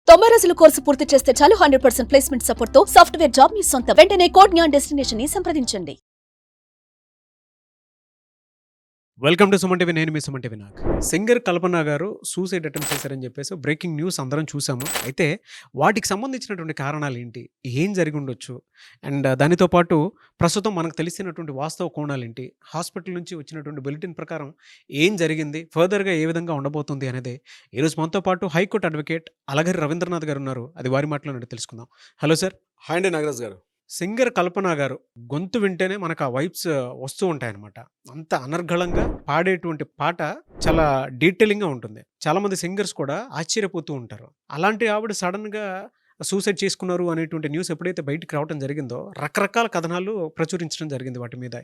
90 రోజుల కోర్సు పూర్తి చేస్తే చాలు 100% ప్లేస్మెంట్ సపోర్ట్ తో సాఫ్ట్వేర్ జాబ్ మీ సొంతం. వెంటనే కోడ్ జ్ఞాన్ డెస్టినేషన్ ని సంప్రదించండి. Welcome to Suman TV. నేను మీ సుమన్ టీవీ. నాకు సింగర్ కల్పన గారు సూసైడ్ అటెంప్ట్ చేశారని చెప్పేసి బ్రేకింగ్ న్యూస్ అందరం చూసాము. అయితే వాటికి సంబంధించినటువంటి కారణాలు ఏంటి, ఏం జరిగి ఉండొచ్చు, అండ్ దానితో పాటు ప్రస్తుతం మనకు తెలిసినటువంటి వాస్తవ కోణాలు ఏంటి, హాస్పిటల్ నుంచి వచ్చినటువంటి బులెటిన్ ప్రకారం ఏం జరిగింది, ఫర్దర్గా ఏ విధంగా ఉండబోతుంది అనేది ఈరోజు మనతో పాటు హైకోర్టు అడ్వకేట్ అలగరి రవీంద్రనాథ్ గారు ఉన్నారు. అది వారి మాటలో తెలుసుకుందాం. Hello sir. హాయ్ అండి నాగరాజ్ గారు. సింగర్ కల్పన గారు గొంతు వింటేనే మనకు ఆ వైబ్స్ వస్తూ ఉంటాయన్నమాట. అంత అనర్గళంగా పాడేటువంటి పాట చాలా డీటెయిలింగ్గా ఉంటుంది. చాలామంది సింగర్స్ కూడా ఆశ్చర్యపోతూ ఉంటారు. అలాంటి ఆవిడ సడన్గా సూసైడ్ చేసుకున్నారు అనేటువంటి న్యూస్ ఎప్పుడైతే బయటికి రావడం జరిగిందో రకరకాల కథనాలు ప్రచురించడం జరిగింది వాటి మీద.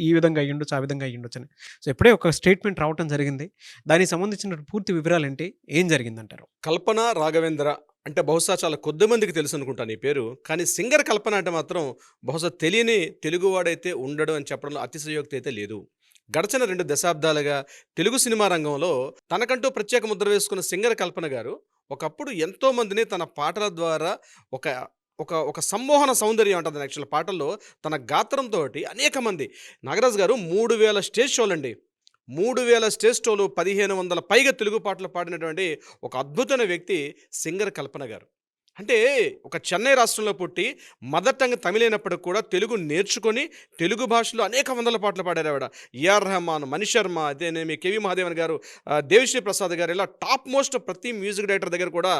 ఈ విధంగా అయ్యుండొచ్చు, ఆ విధంగా అయ్యుండొచ్చు అని. సో ఎప్పుడే ఒక స్టేట్మెంట్ రావడం జరిగింది. దానికి సంబంధించిన పూర్తి వివరాలు ఏంటి, ఏం జరిగిందంటారు? కల్పన రాఘవేంద్ర అంటే బహుశా చాలా కొద్ది మందికి తెలుసు అనుకుంటాను ఈ పేరు. కానీ సింగర్ కల్పన అంటే మాత్రం బహుశా తెలియని తెలుగువాడైతే ఉండడు అని చెప్పడంలో అతిశయోక్తి అయితే లేదు. గడిచిన 2 దశాబ్దాలుగా తెలుగు సినిమా రంగంలో తనకంటూ ప్రత్యేక ముద్ర వేసుకున్న సింగర్ కల్పన గారు ఒకప్పుడు ఎంతో మందిని తన పాటల ద్వారా ఒక ఒక ఒక సమ్మోహన సౌందర్యం ఉంటుంది యాక్చువల్ పాటల్లో తన గాత్రంతో అనేక మంది. నాగరాజు గారు 3000 స్టేజ్ షోలు అండి, 3000 స్టేజ్ షోలు, 1500 పైగా తెలుగు పాటలు పాడినటువంటి ఒక అద్భుతమైన వ్యక్తి సింగర్ కల్పన గారు. అంటే ఒక చెన్నై రాష్ట్రంలో పుట్టి మదర్ టంగ్ తమిళ అయినప్పటికి కూడా తెలుగు నేర్చుకొని తెలుగు భాషలో అనేక వందల పాటలు పాడారు ఆవిడ. ఏఆర్ రెహమాన్, మణిశర్మ, అదేనేమి కేవి మహాదేవన్ గారు, దేవిశ్రీ ప్రసాద్ గారు, ఇలా టాప్ మోస్ట్ ప్రతి మ్యూజిక్ డైరెక్టర్ దగ్గర కూడా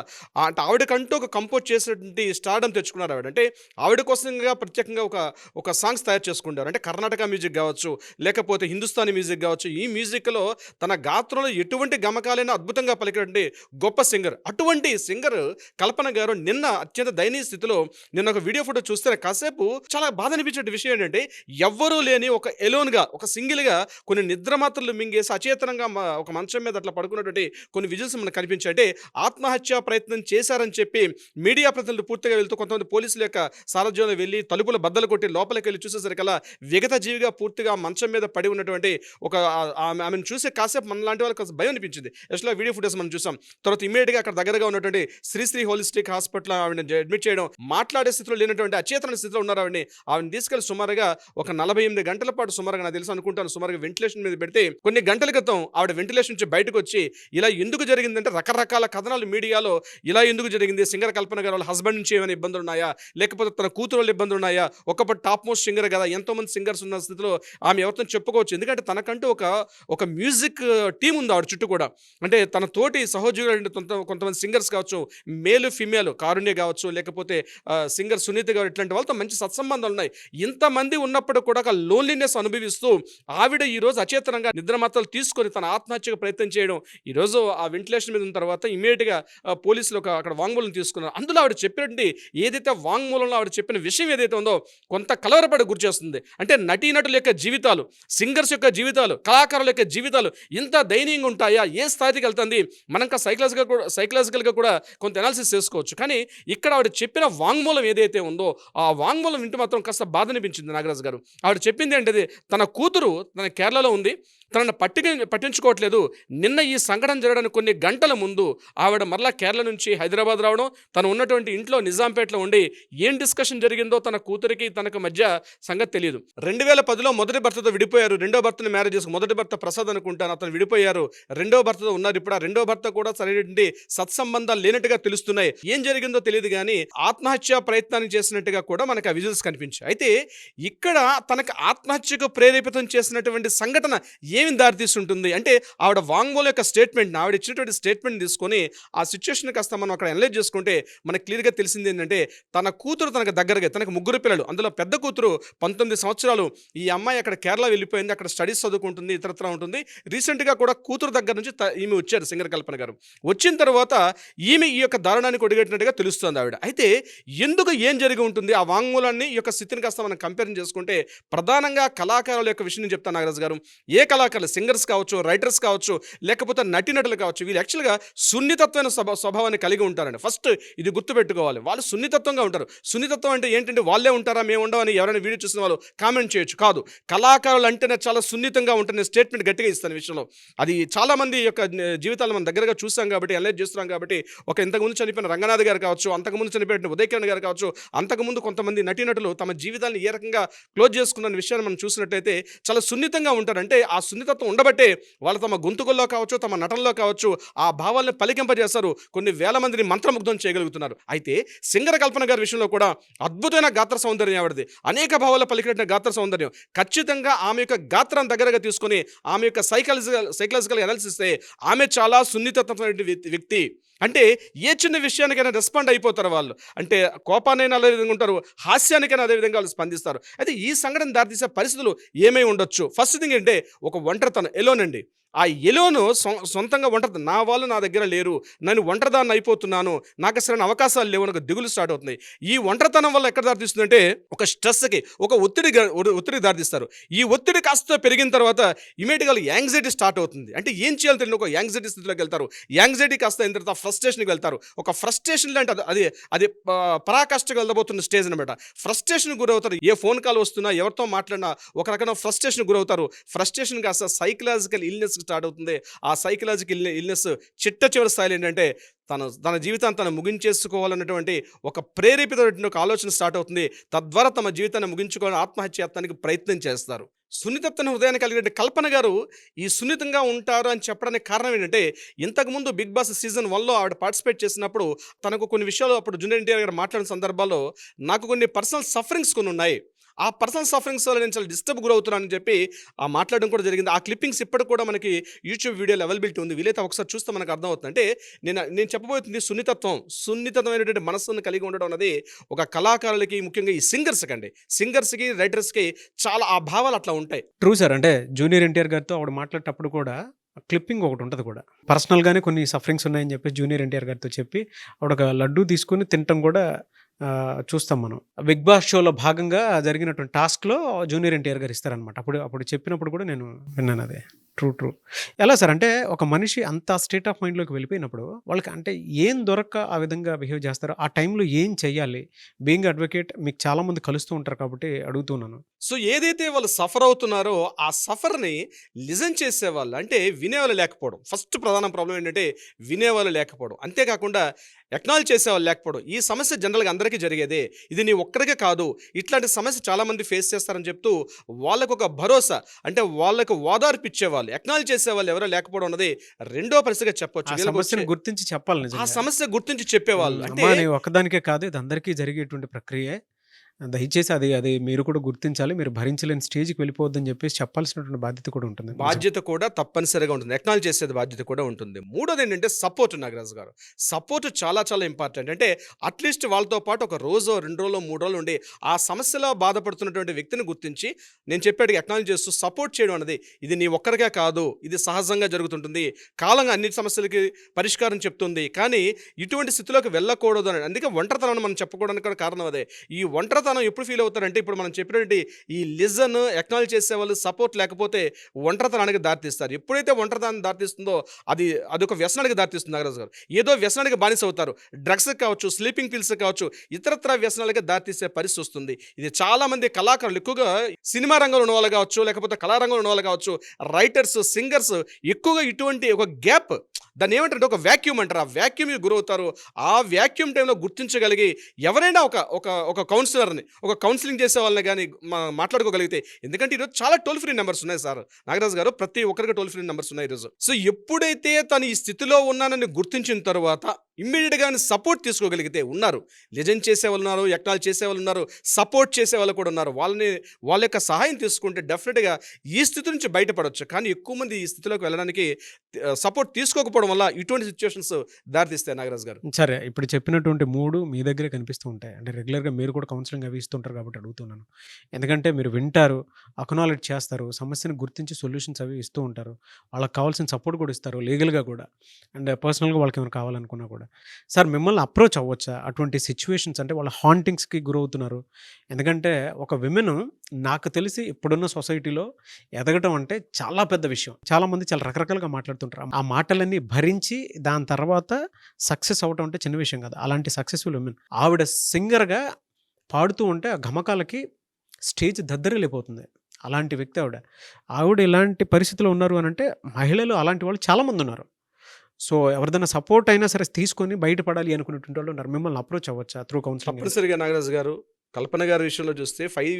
అంటే ఆవిడకంటూ ఒక కంపోజ్ చేసినటువంటి స్టార్డమ్ తెచ్చుకున్నారు ఆవిడ. అంటే ఆవిడ కోసంగా ప్రత్యేకంగా ఒక సాంగ్స్ తయారు చేసుకుంటారు. అంటే కర్ణాటక మ్యూజిక్ కావచ్చు, లేకపోతే హిందుస్థానీ మ్యూజిక్ కావచ్చు. ఈ మ్యూజిక్లో తన గాత్రంలో ఎటువంటి గమకాలైనా అద్భుతంగా పలికినటువంటి గొప్ప సింగర్. అటువంటి సింగర్ కల్పన గారు నిన్న అత్యంత దయనీయ స్థితిలో నిన్న ఒక వీడియో ఫోటో చూస్తే కాసేపు చాలా బాధ అనిపించే విషయం ఏంటంటే ఎవ్వరూ లేని ఒక ఎలోన్గా, ఒక సింగిల్గా కొన్ని నిద్రమాత్రలు మింగేసి అచేతనంగా ఒక మంచం మీద అట్లా పడుకున్నటువంటి కొన్ని విజువల్స్ మనకు కనిపించాయి. అంటే ఆత్మహత్యా ప్రయత్నం చేశారని చెప్పి మీడియా ప్రతినిధులు పూర్తిగా వెళ్తూ కొంతమంది పోలీసుల యొక్క సారథ్యంలో వెళ్ళి తలుపులు బద్దలు కొట్టి లోపలికి వెళ్ళి చూసేసరికల్లా విగత జీవిగా పూర్తిగా మంచం మీద పడి ఉన్నటువంటి ఒక ఆమెను చూసే కాసేపు మన లాంటి వాళ్ళకి భయం అనిపించింది. యాక్చువల్గా వీడియో ఫుటేజ్ మనం చూసాం. తర్వాత ఇమీడియట్గా అక్కడ దగ్గరగా ఉన్నటువంటి శ్రీ హోలిస్టిక్ హాస్పిటల్ ఆవిడని అడ్మిట్ చేయడం, మాట్లాడే స్థితిలో లేనటువంటి అచేతన స్థితిలో ఉన్నారు ఆవిడని తీసుకెళ్లి సుమారుగా ఒక 48 గంటల పాటు సుమారుగా నాకు తెలుసు అనుకుంటాను సుమారుగా వెంటిలేషన్ మీద పెడితే కొన్ని గంటల క్రితం ఆవిడ వెంటిలేషన్ నుంచి బయటకు వచ్చి ఇలా ఎందుకు జరిగిందంటే రకరకాల కథనాలు మీడియాలో ఇలా ఎందుకు జరిగింది, సింగర్ కల్పన గారు వాళ్ళ హస్బెండ్ నుంచి ఏమైనా ఇబ్బందులు ఉన్నాయా, లేకపోతే తన కూతురు వాళ్ళ ఇబ్బందులు ఉన్నాయా, ఒకప్పుడు టాప్ మోస్ట్ సింగర్ కదా, ఎంతో మంది సింగర్స్ ఉన్న స్థితిలో ఆమె ఎవరితో చెప్పుకోవచ్చు. ఎందుకంటే తనకంటూ ఒక మ్యూజిక్ టీం ఉంది ఆవిడ చుట్టూ కూడా. అంటే తన తోటి సహోద్యోగులు కొంతమంది సింగర్స్ కావచ్చు, మేలు ఫిమేల్ కారుణ్య కావచ్చు, లేకపోతే సింగర్ సునీత గారు, ఇట్లాంటి వాళ్ళతో మంచి సత్సంబంధాలు ఉన్నాయి. ఇంతమంది ఉన్నప్పుడు కూడా ఒక లోన్లీనెస్ అనుభవిస్తూ ఆవిడ ఈరోజు అచేతనంగా నిద్రమాత్రలు తీసుకొని తన ఆత్మహత్యకు ప్రయత్నం చేయడం. ఈరోజు ఆ వెంటిలేషన్ మీద ఉన్న తర్వాత ఇమీడియట్గా పోలీసులు అక్కడ వాంగ్మూలం తీసుకున్నారు. అందులో ఆవిడ చెప్పినట్టు ఏదైతే వాంగ్మూలంలో ఆవిడ చెప్పిన విషయం ఏదైతే ఉందో కొంత కలవరపడి గురి చేస్తుంది. అంటే నటీనటుల యొక్క జీవితాలు, సింగర్స్ యొక్క జీవితాలు, కళాకారుల యొక్క జీవితాలు ఇంత దయనీయంగా ఉంటాయా, ఏ స్థాయికి వెళ్తుంది, మనం సైకలాజికల్గా కూడా కొంత అనాలిసిస్ చేసుకోవచ్చు. కానీ ఇక్కడ ఆవిడ చెప్పిన వాంగ్మూలం ఏదైతే ఉందో ఆ వాంగ్మూలం వింటూ మాత్రం కాస్త బాధ అనిపించింది నాగరాజు గారు. ఆవిడ చెప్పింది ఏంటది, తన కూతురు తన కేరళలో ఉంది, తనను పట్టించుకోవట్లేదు. నిన్న ఈ సంఘటన జరగడానికి కొన్ని గంటల ముందు ఆవిడ మరలా కేరళ నుంచి హైదరాబాద్ రావడం, తను ఉన్నటువంటి ఇంట్లో నిజాంపేటలో ఉండి ఏం డిస్కషన్ జరిగిందో తన కూతురికి తనకు మధ్య సంగతి తెలియదు. 2010లో మొదటి భర్తతో విడిపోయారు, రెండో భర్తను మ్యారేజ్ చేసుకుని, మొదటి భర్త ప్రసాద్ అనుకుంటాను, అతను విడిపోయారు, రెండో భర్తతో ఉన్నారు. ఇప్పుడు ఆ రెండో భర్త కూడా సరైనటువంటి సత్సంబంధాలు లేనట్టుగా తెలుస్తున్నాయి. ఏం జరిగిందో తెలియదు కానీ ఆత్మహత్య ప్రయత్నాన్ని చేసినట్టుగా కూడా మనకు ఆ విజువల్స్ కనిపించాయి. అయితే ఇక్కడ తనకు ఆత్మహత్యకు ప్రేరేపితం చేసినటువంటి సంఘటన ఏమి దారితీస్తుంటుంది అంటే ఆవిడ వాంగ్మూలం యొక్క స్టేట్మెంట్, ఆవిడ ఇచ్చినటువంటి స్టేట్మెంట్ తీసుకొని ఆ సిచ్యువేషన్ కాస్త మనం అక్కడ అనలైజ్ చేసుకుంటే మనకు క్లియర్గా తెలిసింది ఏంటంటే తన కూతురు తనకు దగ్గరగా, తనకు 3 పిల్లలు, అందులో పెద్ద కూతురు 19 సంవత్సరాలు. ఈ అమ్మాయి అక్కడ కేరళ వెళ్ళిపోయింది, అక్కడ స్టడీస్ చదువుకుంటుంది, ఇతరత్ర ఉంటుంది. రీసెంట్గా కూడా కూతురు దగ్గర నుంచి ఈమె వచ్చారు సింగర్ కల్పన గారు. వచ్చిన తర్వాత ఈమె ఈ యొక్క దారుణానికి ఒడిగట్టినట్టుగా తెలుస్తుంది ఆవిడ. అయితే ఎందుకు ఏం జరిగి ఉంటుంది ఆ వాంగ్మూలాన్ని ఈ యొక్క స్థితిని కాస్త మనం కంపేర్ చేసుకుంటే ప్రధానంగా కళాకారుల యొక్క విషయం చెప్తాను నాగరాజు గారు. ఏ కళాకారులు సింగర్స్ కావచ్చు, రైటర్స్ కావచ్చు, లేకపోతే నటీనటులు కావచ్చు, వీళ్ళు యాక్చువల్గా సున్నితత్వమైన స్వభావాన్ని కలిగి ఉంటారండి. ఫస్ట్ ఇది గుర్తుపెట్టుకోవాలి. వాళ్ళు సున్నితత్వంగా ఉంటారు. సున్నితత్వం అంటే ఏంటంటే వాళ్ళే ఉంటారా మేము ఉండమని ఎవరైనా వీడియో చూసిన వాళ్ళు కామెంట్ చేయొచ్చు. కాదు, కళాకారులు అంటేనే చాలా సున్నితంగా ఉంటుంది స్టేట్మెంట్ గట్టిగా ఇస్తాను ఈ విషయంలో. అది చాలామంది యొక్క జీవితాలు మనం దగ్గరగా చూస్తాం కాబట్టి, అనలైజ్ చేస్తున్నాం కాబట్టి, ఒక ఇంతకుముందు చనిపోయిన రంగనాథ్ గారు కావచ్చు, అంతకుముందు చనిపోయిన ఉదయ్ కిరణ్ గారు కావచ్చు, అంతకుముందు కొంతమంది నటీనటులు తమ జీవితాన్ని ఏ రకంగా క్లోజ్ చేసుకున్న విషయాన్ని మనం చూసినట్టయితే చాలా సున్నితంగా ఉంటారు. అంటే ఆ సున్నితత్వం ఉండబట్టే వాళ్ళు తమ గొంతుకుల్లో కావచ్చు, తమ నటనలో కావచ్చు, ఆ భావాలను పలికింపజేస్తారు. కొన్ని వేల మందిని మంత్రముగ్ధం చేయగలుగుతున్నారు. అయితే సింగర కల్పన గారి విషయంలో కూడా అద్భుతమైన గాత్ర సౌందర్యం ఆవిడది. అనేక భావాలు పలికినట్టు గాత్ర సౌందర్యం. ఖచ్చితంగా ఆమె యొక్క గాత్రం దగ్గరగా తీసుకొని ఆమె యొక్క సైకలాజికల్ అనాలిసిస్ ఆమె చాలా సున్నితత్వమైన వ్యక్తి. అంటే ఏ చిన్న విషయానికైనా రెస్పాండ్ అయిపోతారు వాళ్ళు. అంటే కోపానైనా అదే విధంగా ఉంటారు, హాస్యానికైనా అదే విధంగా వాళ్ళు స్పందిస్తారు. అయితే ఈ సంఘటన దారితీసే పరిస్థితులు ఏమై ఉండొచ్చు? ఫస్ట్ థింగ్ ఏంటంటే ఒక ఒంటరితనం, ఎలోనండి. ఆ ఎలోను సొంతంగా ఒంటరితనం, నా వాళ్ళు నా దగ్గర లేరు, నేను ఒంటరిదాన్ని అయిపోతున్నాను, నాకు అసలు అవకాశాలు లేవు, నాకు దిగులు స్టార్ట్ అవుతుంది. ఈ ఒంటరితనం వల్ల ఎక్కడ దారితీస్తుందంటే ఒక స్ట్రెస్కి, ఒక ఒత్తిడికి దారితీస్తారు. ఈ ఒత్తిడి కాస్త పెరిగిన తర్వాత ఇమీడియట్గా యాంగ్జైటీ స్టార్ట్ అవుతుంది. అంటే ఏం చేయాలో తెలియని ఒక యాంగ్జైటీ స్థితిలోకి వెళ్తారు. యాంగ్జైటీ కాస్త అయిన తర్వాత ఫ్రస్ట్రేషన్కి వెళ్తారు. ఒక ఫ్రస్ట్రేషన్ అంటే అది పరాకాష్ఠకు వెళ్ళబోతున్న స్టేజ్ అనమాట. ఫ్రస్ట్రేషన్ గురవుతారు. ఏ ఫోన్ కాల్ వస్తున్నా, ఎవరితో మాట్లాడినా ఒక రకమైన ఫ్రస్ట్రేషన్ గురవుతారు. ఫ్రస్ట్రేషన్ కాస్త సైకలాజికల్ ఇల్నెస్ స్టార్ట్ అవుతుంది. ఆ సైకలాజికల్ ఇల్నెస్ చిట్ట చివరి స్థాయిలో ఏంటంటే తన జీవితాన్ని తను ముగించేసుకోవాలన్నటువంటి ఒక ప్రేరేపితమైన ఒక ఆలోచన స్టార్ట్ అవుతుంది. తద్వారా తమ జీవితాన్ని ముగించుకోవాలని ఆత్మహత్యాత్వానికి ప్రయత్నం చేస్తారు. సున్నితత్వ హృదయాన్ని కలిగిన కల్పన గారు ఈ సున్నితంగా ఉంటారు అని చెప్పడానికి కారణం ఏంటంటే, ఇంతకుముందు బిగ్ బాస్ సీజన్ 1లో ఆవిడ పార్టిసిపేట్ చేసినప్పుడు తనకు కొన్ని విషయాలు అప్పుడు జూనియర్ ఎన్టీఆర్ గారు మాట్లాడిన సందర్భాల్లో నాకు కొన్ని పర్సనల్ సఫరింగ్స్ కొన్ని ఉన్నాయి, ఆ పర్సనల్ సఫరింగ్స్ వల్ల నేను చాలా డిస్టర్బ్ గురవుతున్నానని చెప్పి మాట్లాడడం కూడా జరిగింది. ఆ క్లిప్పింగ్స్ ఇప్పటికి కూడా మనకి యూట్యూబ్ వీడియోలో అవైలబిలిటీ ఉంది. వీలైతే ఒకసారి చూస్తే మనకు అర్థమవుతుంది. అంటే నేను చెప్పబోతుంది సున్నితత్వమైనటువంటి మనస్సును కలిగి ఉండడం అనేది ఒక కళాకారులకి, ముఖ్యంగా ఈ సింగర్స్కి రైటర్స్కి చాలా ఆ భావాలు అట్లా ఉంటాయి. True sir. అంటే జూనియర్ ఎన్టీఆర్ గారితో ఆవిడ మాట్లాడేటప్పుడు కూడా క్లిప్పింగ్ ఒకటి ఉంటుంది కూడా, పర్సనల్గానే కొన్ని సఫరింగ్స్ ఉన్నాయని చెప్పి జూనియర్ ఎన్టీఆర్ గారితో చెప్పి ఆవిడ ఒక లడ్డూ తీసుకుని తినటం కూడా చూస్తాం మనం. బిగ్ బాస్ షోలో భాగంగా జరిగినటువంటి టాస్క్లో జూనియర్ ఎన్టీఆర్ గారు ఇస్తారనమాట. అప్పుడు చెప్పినప్పుడు కూడా నేను విన్నాను. అదే ట్రూ. ఎలా సార్ అంటే ఒక మనిషి అంత స్టేట్ ఆఫ్ మైండ్లోకి వెళ్ళిపోయినప్పుడు వాళ్ళకి అంటే ఏం దొరక్క ఆ విధంగా బిహేవ్ చేస్తారు? ఆ టైంలో ఏం చెయ్యాలి? బీయింగ్ అడ్వకేట్ మీకు చాలామంది కలుస్తూ ఉంటారు కాబట్టి అడుగుతున్నాను. సో ఏదైతే వాళ్ళు సఫర్ అవుతున్నారో ఆ సఫర్ని లిజన్ చేసేవాళ్ళు, అంటే వినేవాళ్ళు లేకపోవడం. ఫస్ట్ ప్రధాన ప్రాబ్లం ఏంటంటే వినేవాళ్ళు లేకపోవడం. అంతేకాకుండా ఎక్నాలజ్ చేసేవాళ్ళు లేకపోవడం. ఈ సమస్య జనరల్గా అందరికీ జరిగేదే, ఇది నీ ఒక్కరికే కాదు, ఇట్లాంటి సమస్య చాలామంది ఫేస్ చేస్తారని చెప్తూ వాళ్ళకు ఒక భరోసా, అంటే వాళ్ళకు ఓదార్పిచ్చేవాళ్ళు, ఎక్నాలజ్ చేసేవాళ్ళు ఎవరో లేకపోవడం అన్నది రెండో పరిస్థితిగా చెప్పొచ్చు. సమస్యను గుర్తించి చెప్పాలి. ఆ సమస్య గుర్తించి చెప్పేవాళ్ళు. అంటే ఒక్కదానికే కాదు, ఇది అందరికీ జరిగేటువంటి ప్రక్రియే. దయచేసి అది మీరు కూడా గుర్తించాలి. మీరు భరించలేని స్టేజ్కి వెళ్ళిపోవద్దని చెప్పేసి చెప్పాల్సినటువంటి బాధ్యత కూడా ఉంటుంది. బాధ్యత కూడా తప్పనిసరిగా ఉంటుంది. ఎక్నాలజ్ చేసేది బాధ్యత కూడా ఉంటుంది. మూడోది ఏంటంటే సపోర్ట్. నాగరాజు గారు, సపోర్ట్ చాలా చాలా ఇంపార్టెంట్. అంటే అట్లీస్ట్ వాళ్ళతో పాటు ఒక రోజో 2 రోజులు 3 రోజులు ఉండి ఆ సమస్యలో బాధపడుతున్నటువంటి వ్యక్తిని గుర్తించి నేను చెప్పాడు ఎక్నాలజ్ చేస్తూ సపోర్ట్ చేయడం అనేది ఇది నీ ఒక్కరికే కాదు, ఇది సహజంగా జరుగుతుంటుంది, కాలంగా అన్ని సమస్యలకి పరిష్కారం చెప్తుంది, కానీ ఇటువంటి స్థితిలోకి వెళ్ళకూడదు అని. అందుకే ఒంటరితనం మనం చెప్పుకోవడానికి కూడా కారణం అదే. ఈ ఒంటరితనం ఎప్పుడు ఫీల్ అవుతారంటే, ఇప్పుడు మనం చెప్పినటువంటి ఈ లిజన్ ఎక్నాలజ్ చేసే వాళ్ళు సపోర్ట్ లేకపోతే ఒంటరితనానికి దారితీస్తారు. ఎప్పుడైతే ఒంటరితనం దారితీస్తుందో అదొక వ్యసనానికి దారితీస్తుంది. నాగరాజు గారు, ఏదో వ్యసనానికి బానిస అవుతారు. డ్రగ్స్ కావచ్చు, స్లీపింగ్ పిల్స్ కావచ్చు, ఇతరత్ర వ్యసనాలకి దారితీసే పరిస్థితి వస్తుంది. ఇది చాలా మంది కళాకారులు, ఎక్కువగా సినిమా రంగంలో ఉన్న వాళ్ళు కావచ్చు, లేకపోతే కళారంగంలో ఉన్న వాళ్ళు కావచ్చు, రైటర్స్, సింగర్స్ ఎక్కువగా ఇటువంటి ఒక గ్యాప్, దాన్ని ఏమంటారంటే ఒక వ్యాక్యూమ్ అంటారు, ఆ వ్యాక్యూమ్కి గురవుతారు. ఆ వ్యాక్యూమ్ టైంలో గుర్తించగలిగి ఎవరైనా ఒక కౌన్సిలర్ని, ఒక కౌన్సిలింగ్ చేసే వాళ్ళని కానీ మాట్లాడుకోగలిగితే, ఎందుకంటే ఈరోజు చాలా టోల్ ఫ్రీ నెంబర్స్ ఉన్నాయి సార్ నాగరాజు గారు, ప్రతి ఒక్కరికి టోల్ ఫ్రీ నెంబర్స్ ఉన్నాయి ఈరోజు. సో ఎప్పుడైతే తను ఈ స్థితిలో ఉన్నానని గుర్తించిన తర్వాత ఇమ్మీడియట్గా సపోర్ట్ తీసుకోగలిగితే, ఉన్నారు లిజన్ చేసేవాళ్ళు ఉన్నారు, ఎక్నాలజ్ చేసేవాళ్ళు ఉన్నారు, సపోర్ట్ చేసేవాళ్ళు కూడా ఉన్నారు, వాళ్ళ యొక్క సహాయం తీసుకుంటే డెఫినెట్గా ఈ స్థితి నుంచి బయటపడవచ్చు. కానీ ఎక్కువ మంది ఈ స్థితిలోకి వెళ్ళడానికి సపోర్ట్ తీసుకోకపోవడం వల్ల ఇటువంటి సిచ్యువేషన్స్ దారితీస్తాయి. నాగరాజు గారు, సరే, ఇప్పుడు చెప్పినటువంటి 3 మీ దగ్గరే కనిపిస్తూ ఉంటాయి. అంటే రెగ్యులర్గా మీరు కూడా కౌన్సిలింగ్ కౌన్సిలింగ్ అవి ఇస్తుంటారు కాబట్టి అడుగుతున్నాను. ఎందుకంటే మీరు వింటారు, అక్నాలెడ్జ్ చేస్తారు, సమస్యను గుర్తించి సొల్యూషన్స్ అవి ఇస్తూ ఉంటారు. వాళ్ళకి కావాల్సిన సపోర్ట్ కూడా ఇస్తారు లీగల్‌గా కూడా. అండ్ పర్సనల్‌గా వాళ్ళకేమైనా కావాలనుకున్నా కూడా. సార్ మిమ్మల్ని అప్రోచ్ అవ్వచ్చా? అటువంటి సిట్యుయేషన్స్ అంటే వాళ్ళ హాంటింగ్స్‌కి గురవుతున్నారు. ఎందుకంటే ఒక విమెన్ నాకు తెలిసి ఇప్పుడున్న సొసైటీలో ఎదగటం అంటే చాలా పెద్ద విషయం. చాలామంది చాలా రకరకాలుగా మాట్లాడుతుంటారు. ఆ మాటలన్నీ భరించి దాని తర్వాత సక్సెస్ అవ్వటం అంటే చిన్న విషయం కాదు. అలాంటి సక్సెస్‌ఫుల్ విమెన్. ఆవిడ సింగర్‌గా పాడుతూ ఉంటే ఆ గమకాలకి స్టేజ్ దద్దరిల్లిపోతుంది. అలాంటి వ్యక్తి ఆవిడ. ఆవిడ ఇలాంటి పరిస్థితిలో ఉన్నారు అనంటే మహిళలు అలాంటి వాళ్ళు చాలామంది ఉన్నారు. సో, ఎవరిదైనా సపోర్ట్ అయినా సరే తీసుకొని బయటపడాలి అనుకునేటువంటి వాళ్ళు ఉన్నారు. మిమ్మల్ని అప్రోచ్ అవ్వచ్చా త్రూ కౌన్సిలింగ్? తప్పనిసరిగా నాగరాజు గారు, కల్పన గారి విషయంలో చూస్తే 5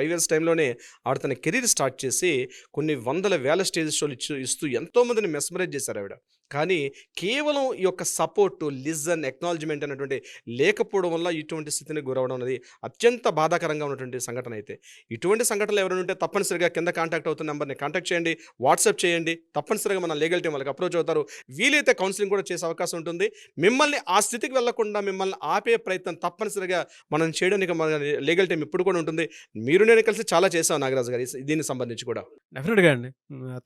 ఇయర్స్ టైంలోనే ఆవిడ తన కెరీర్ స్టార్ట్ చేసి కొన్ని వందల వేల స్టేజ్ షోలు ఇస్తూ ఎంతోమందిని మెస్మరైజ్ చేశారు ఆవిడ. కానీ కేవలం ఈ యొక్క సపోర్టు, లిజన్, ఎక్నాలజ్మెంట్ అనేటువంటి లేకపోవడం వల్ల ఇటువంటి స్థితిని గురవడం అనేది అత్యంత బాధాకరంగా ఉన్నటువంటి సంఘటన అయితే. ఇటువంటి సంఘటనలు ఎవరైనా ఉంటే తప్పనిసరిగా కింద కాంటాక్ట్ అవుతున్న నెంబర్ని కాంటాక్ట్ చేయండి, వాట్సాప్ చేయండి. తప్పనిసరిగా మన లీగల్ టీం వాళ్ళకి అప్రోచ్ అవుతారు. వీలైతే కౌన్సిలింగ్ కూడా చేసే అవకాశం ఉంటుంది. మిమ్మల్ని ఆ స్థితికి వెళ్లకుండా మిమ్మల్ని ఆపే ప్రయత్నం తప్పనిసరిగా మనం చేయడానికి మన లీగల్ టీం ఇప్పుడు కూడా ఉంటుంది. మీరు నేను కలిసి చాలా చేశాం నాగరాజు గారు దీనికి సంబంధించి కూడా. డెఫినెట్‌గా అండి.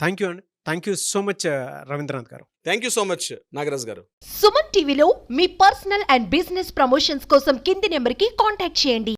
థ్యాంక్ యూ అండి. Thank you so much Ravindranath గారు. Thank you so much Nagaraju గారు. సుమన్ టీవీలో మీ పర్సనల్ అండ్ బిజినెస్ ప్రమోషన్స్ కోసం కింది నెంబర్కి కాంటాక్ట్ చేయండి.